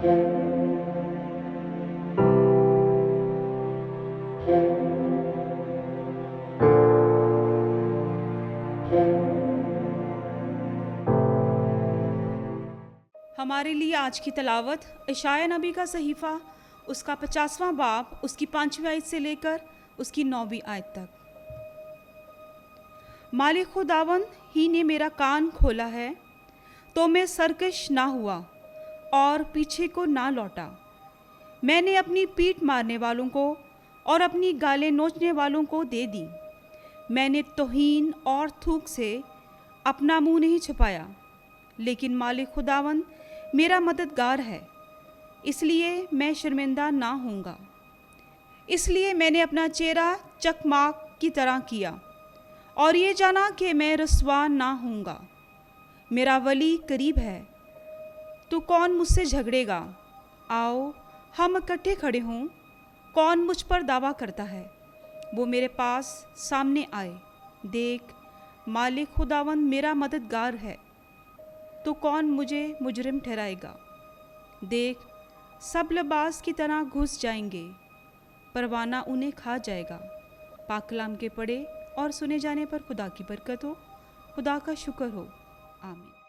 हमारे लिए आज की तलावत इशाया नबी का सहीफ़ा, उसका 50वां बाब, उसकी 5वीं आयत से लेकर उसकी 9वीं आयत तक। मालिक खुदावंद ही ने मेरा कान खोला है, तो मैं सरकश ना हुआ और पीछे को ना लौटा। मैंने अपनी पीठ मारने वालों को और अपनी गालें नोचने वालों को दे दी। मैंने तौहीन और थूक से अपना मुंह नहीं छुपाया, लेकिन मालिक खुदावंद मेरा मददगार है, इसलिए मैं शर्मिंदा ना होऊंगा। इसलिए मैंने अपना चेहरा चकमाक की तरह किया और ये जाना कि मैं रसवा ना होऊंगा। मेरा वली करीब है, तो कौन मुझसे झगड़ेगा? आओ हम इकट्ठे खड़े हों। कौन मुझ पर दावा करता है, वो मेरे पास सामने आए। देख, मालिक खुदावंद मेरा मददगार है, तो कौन मुझे मुजरिम ठहराएगा? देख, सब लिबास की तरह घुस जाएंगे, परवाना उन्हें खा जाएगा। पाकलाम के पढ़े और सुने जाने पर खुदा की बरकत हो, खुदा का शुक्र हो। आमीन।